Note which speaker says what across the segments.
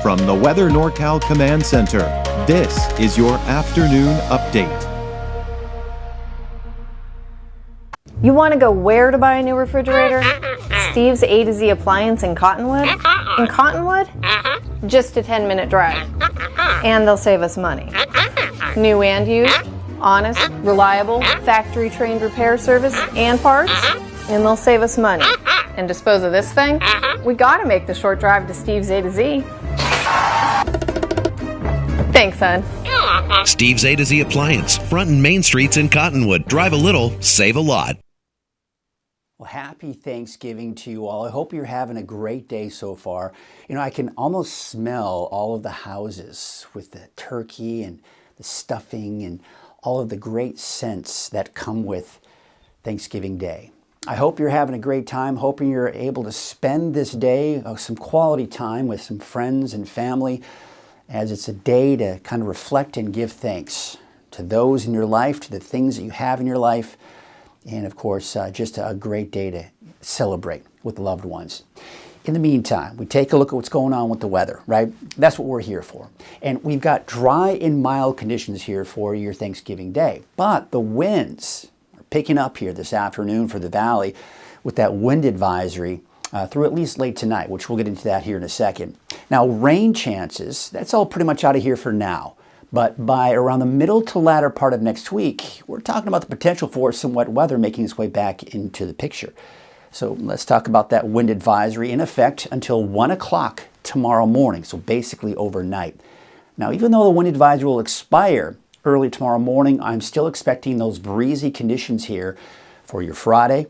Speaker 1: From the Weather NorCal Command Center, this is your afternoon update.
Speaker 2: You want to go where to buy a new refrigerator? Steve's A to Z Appliance in Cottonwood? In Cottonwood? Just a 10-minute drive. And they'll save us money. New and used, honest, reliable, factory-trained repair service and parts, and they'll save us money. And dispose of this thing? We gotta make the short drive to Steve's A to Z. Thanks, hon.
Speaker 3: Steve's A to Z Appliance, front and main streets in Cottonwood. Drive a little, save a lot.
Speaker 4: Well, happy Thanksgiving to you all. I hope you're having a great day so far. You know, I can almost smell all of the houses with the turkey and the stuffing and all of the great scents that come with Thanksgiving Day. I hope you're having a great time, hoping you're able to spend this day, some quality time with some friends and family, as it's a day to kind of reflect and give thanks to those in your life, to the things that you have in your life, and of course, just a great day to celebrate with loved ones. In the meantime, we take a look at what's going on with the weather, right? That's what we're here for. And we've got dry and mild conditions here for your Thanksgiving Day. But the winds are picking up here this afternoon for the valley with that wind advisory through at least late tonight, which we'll get into that here in a second. Now, rain chances, that's all pretty much out of here for now. But by around the middle to latter part of next week, we're talking about the potential for some wet weather making its way back into the picture. So let's talk about that wind advisory in effect until 1 o'clock tomorrow morning, so basically overnight. Now, even though the wind advisory will expire early tomorrow morning, I'm still expecting those breezy conditions here for your Friday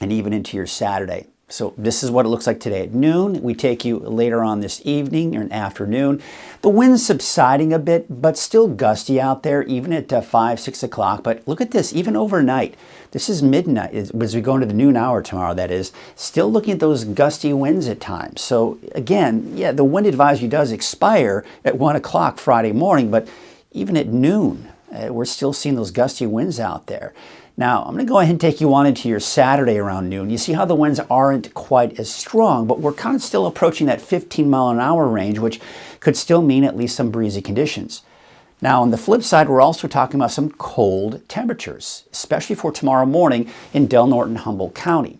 Speaker 4: and even into your Saturday. So this is what it looks like today at noon. We take you later on this evening or an afternoon. The wind's subsiding a bit, but still gusty out there, even at 5, 6 o'clock. But look at this, even overnight. This is midnight, as we go into the noon hour tomorrow, that is. Still looking at those gusty winds at times. So again, yeah, the wind advisory does expire at 1 o'clock Friday morning, but even at noon, we're still seeing those gusty winds out there. Now, I'm going to go ahead and take you on into your Saturday around noon. You see how the winds aren't quite as strong, but we're kind of still approaching that 15-mile-an-hour range, which could still mean at least some breezy conditions. Now, on the flip side, we're also talking about some cold temperatures, especially for tomorrow morning in Del Norte, Humboldt County.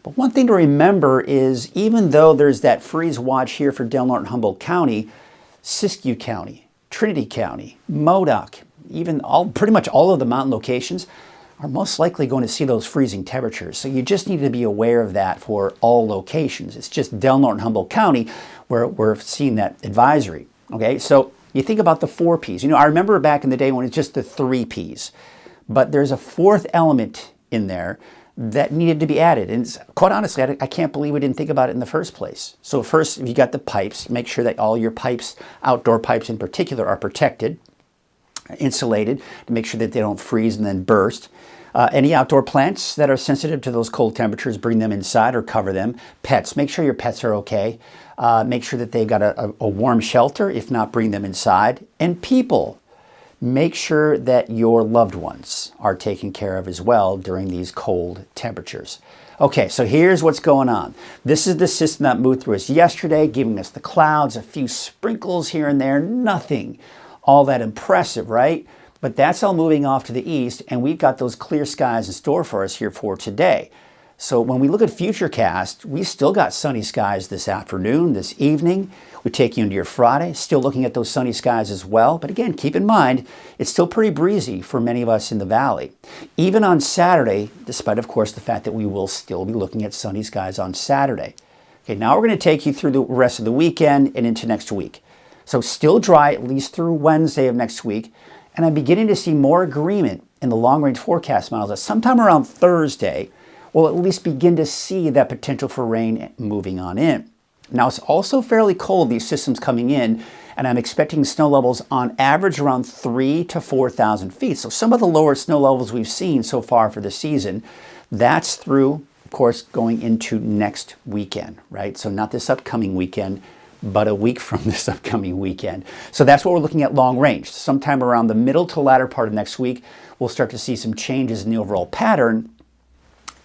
Speaker 4: But one thing to remember is even though there's that freeze watch here for Del Norte, Humboldt County, Siskiyou County, Trinity County, Modoc, even pretty much all of the mountain locations are most likely going to see those freezing temperatures. So you just need to be aware of that for all locations. It's just Del Norte and Humboldt County where we're seeing that advisory. Okay, so you think about the 4 Ps. You know, I remember back in the day when it's just the 3 Ps, but there's a 4th element in there that needed to be added. And quite honestly, I can't believe we didn't think about it in the first place. So first, if you got the pipes, make sure that all your pipes, outdoor pipes in particular, are protected, insulated, to make sure that they don't freeze and then burst. Any outdoor plants that are sensitive to those cold temperatures, bring them inside or cover them. Pets, make sure your pets are okay. Make sure that they've got a warm shelter. If not, bring them inside. And people, make sure that your loved ones are taken care of as well during these cold temperatures. Okay, so here's what's going on. This is the system that moved through us yesterday, giving us the clouds, a few sprinkles here and there, nothing all that impressive, right? But that's all moving off to the east, and we've got those clear skies in store for us here for today. So when we look at Futurecast, we've still got sunny skies this afternoon, this evening. We take you into your Friday, still looking at those sunny skies as well. But again, keep in mind, it's still pretty breezy for many of us in the valley. Even on Saturday, despite, of course, the fact that we will still be looking at sunny skies on Saturday. Okay, now we're going to take you through the rest of the weekend and into next week. So still dry at least through Wednesday of next week. And I'm beginning to see more agreement in the long-range forecast models that sometime around Thursday, we'll at least begin to see that potential for rain moving on in. Now, it's also fairly cold, these systems coming in, and I'm expecting snow levels on average around 3,000 to 4,000 feet. So some of the lower snow levels we've seen so far for the season, that's through, of course, going into next weekend, right? So not this upcoming weekend, but a week from this upcoming weekend. So that's what we're looking at long range. Sometime around the middle to latter part of next week, we'll start to see some changes in the overall pattern.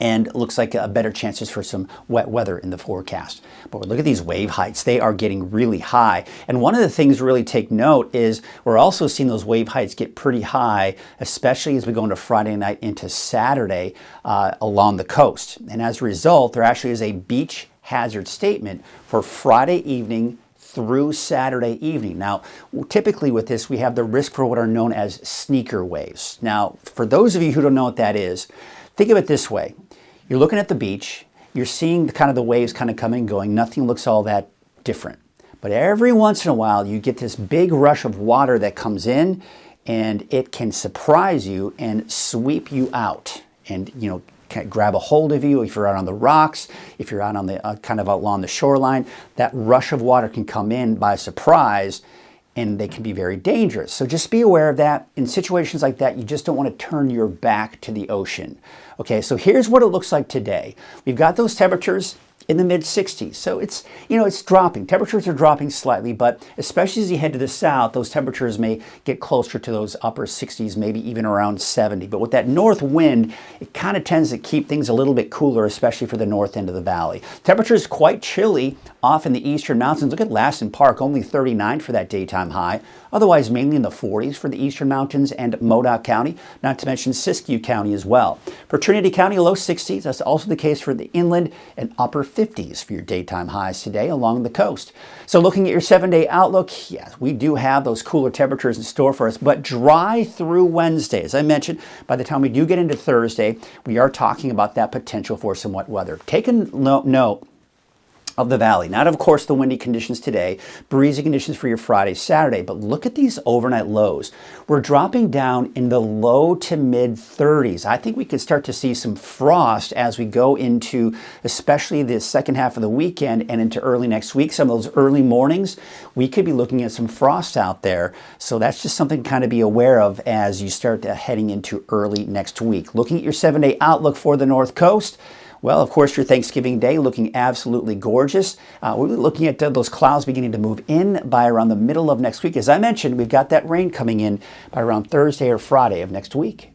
Speaker 4: and looks like better chances for some wet weather in the forecast. But look at these wave heights. They are getting really high. And one of the things to really take note is we're also seeing those wave heights get pretty high, especially as we go into Friday night into Saturday along the coast. And as a result, there actually is a beach hazard statement for Friday evening through Saturday evening. Now, typically with this, we have the risk for what are known as sneaker waves. Now, for those of you who don't know what that is, think of it this way. You're looking at the beach, you're seeing the waves kind of coming and going, nothing looks all that different. But every once in a while, you get this big rush of water that comes in, and it can surprise you and sweep you out. And, grab a hold of you if you're out on the rocks, if you're out on the kind of along the shoreline. That rush of water can come in by surprise, and they can be very dangerous. So just be aware of that. In situations like that, you just don't want to turn your back to the ocean. Okay, so here's what it looks like today. We've got those temperatures in the mid 60s. So it's, it's dropping. Temperatures are dropping slightly, but especially as you head to the south, those temperatures may get closer to those upper 60s, maybe even around 70. But with that north wind, it kind of tends to keep things a little bit cooler, especially for the north end of the valley. Temperatures quite chilly off in the eastern mountains. Look at Lassen Park, only 39 for that daytime high. Otherwise, mainly in the 40s for the eastern mountains and Modoc County, not to mention Siskiyou County as well. For Trinity County, low 60s. That's also the case for the inland, and upper 50s for your daytime highs today along the coast. So looking at your 7-day outlook, yes, we do have those cooler temperatures in store for us, but dry through Wednesday. As I mentioned, by the time we do get into Thursday, we are talking about that potential for some wet weather. Take a note of the valley. Not, of course, the windy conditions today, breezy conditions for your Friday, Saturday, but look at these overnight lows. We're dropping down in the low to mid 30s. I think we could start to see some frost as we go into especially the second half of the weekend and into early next week. Some of those early mornings, we could be looking at some frost out there. So that's just something to kind of be aware of as you start heading into early next week. Looking at your 7-day outlook for the North Coast, well, of course, your Thanksgiving Day looking absolutely gorgeous. We're looking at those clouds beginning to move in by around the middle of next week. As I mentioned, we've got that rain coming in by around Thursday or Friday of next week.